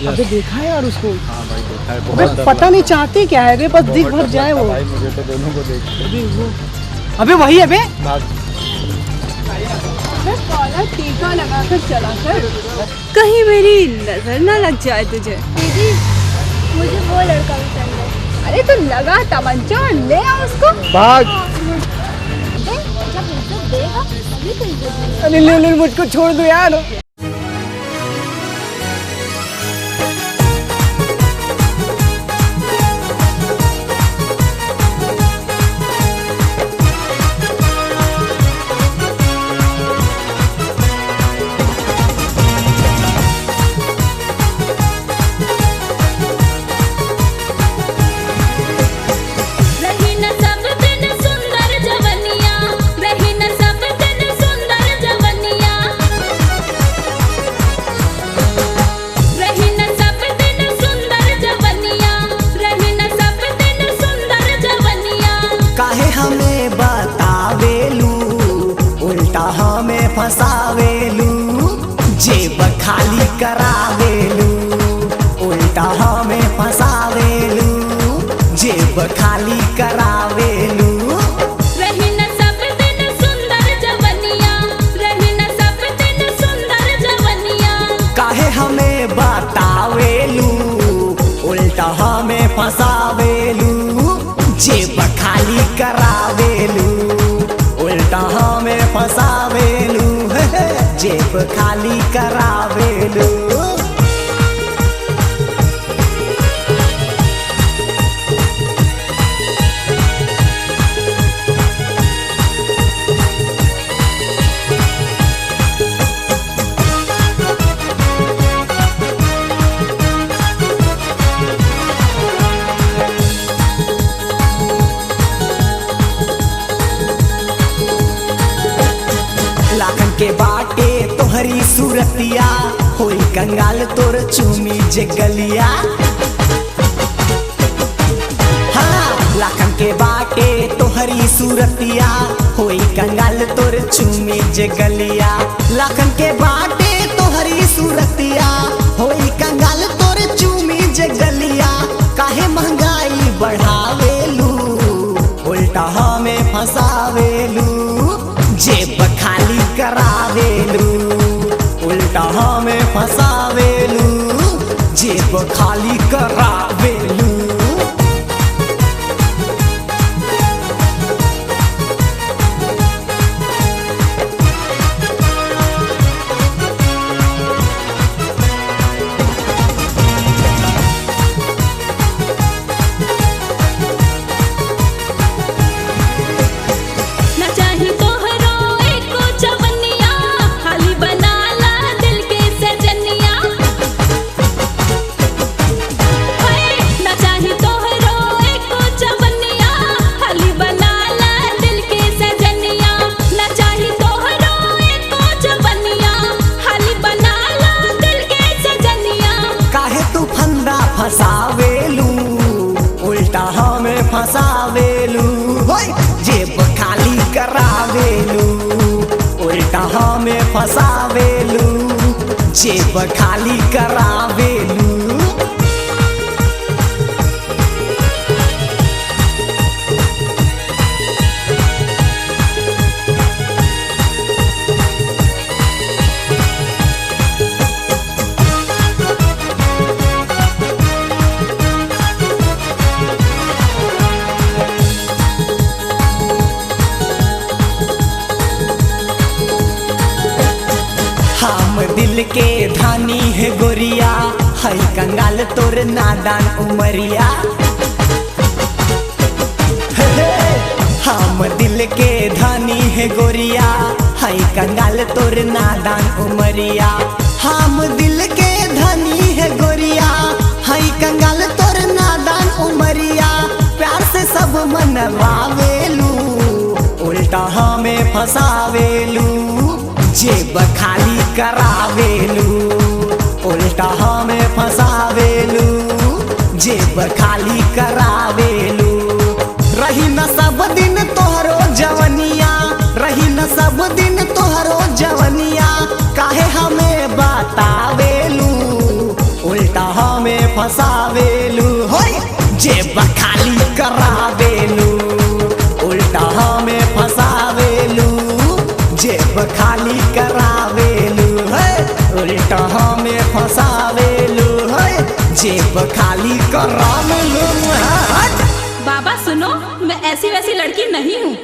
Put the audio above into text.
अबे देखा है यार उसको। हाँ भाई देखा है, अबे बहुत पता नहीं चाहते क्या है रे, बस दिख भर जाए वो। भाई मुझे तो दोनों को देख के। अबे वो, अबे वही है बे। भाग। काला टीका लगा कर चला कर, कहीं मेरी नजर ना लग जाए तुझे। दीदी मुझे वो लड़का पसंद है। अरे तो लगा तमंचा और ले आ उसको। भाग। जब इज्जत देगा तभी तो इज्जत देगा। अरे ले ले, मुझको छोड़ दो यार। रही न सब दिन सुंदर जवनिया, रही न सब दिन सुंदर जवनिया, रही न सब दिन सुंदर जवनिया, रही न सब दिन सुंदर जवनिया। काहे हमें बतावेलू, उल्टा हमें फसावेलू, जेब खाली करावेलू, उल्टा हमें फसावेलू, जेब खाली करावेलू। रही न सब दिन सुंदर जवनिया, रही न सब दिन सुंदर जवनिया। काहे हमें बतावेलू, उल्टा हमें फसावेलू, जेब खाली करावेलू, उल्टा हमें फसावेलू, जेब खाली करावेलू। लाखन के बाटे तोहरी सूरतिया, होई कंगाल तोर चूमी जगलिया। हाँ, लाखन के बाटे तोहरी सूरतिया, होई कंगाल तोर चूमी जगलिया। लाखन के बाटे तोहरी सूरतिया, होई कंगाल तोर चूमी जगलिया। काहे महंगाई बढ़ावेलू, उल्टा हमें फसावेलू, जेब खाली करावेलू, उल्टा हमें फसावेलू, जेब खाली करावेलू। न चाही तोहरो एको जवनिया, खाली बना ला दिल के सजनिया। हाय, न चाही तोहरो एको जवनिया, खाली बना ला दिल के सजनिया। न चाही तोहरो एको जवनिया, खाली बना ला दिल के सजनिया। काहे तू फंदा फसावेलू, उल्टा हमें फसावेलू, होय, जेब खाली करावेलू, उल्टा हमें फसावेलू, जेब खाली करावेलू। हम दिल के धानी है गोरिया, हई कंगाल तोर नादान उमरिया। हे हे, हम दिल के धानी है गोरिया, हई कंगाल तोर नादान उमरिया। हम दिल के धानी है गोरिया, हई कंगाल तोर नादान उमरिया। प्यार से सब मनवावेलू, उल्टा हमें फसावेलू, जेब खाली करावेलू, उल्टा हमें फसावेलू, जेब खाली करावेलू। रही न सब दिन तोहरो जवनिया, रही न सब दिन तोहरो जवनिया। काहे हमें बतावेलू, उल्टा फसावेलू होय जेब खाली करावेलू उल्टा हमें फसावेलू जेब खाली करावेलू है उल्टा हमें फसावेलू है जेब खाली करावेलू। बाबा सुनो, मैं ऐसी वैसी लड़की नहीं हूँ।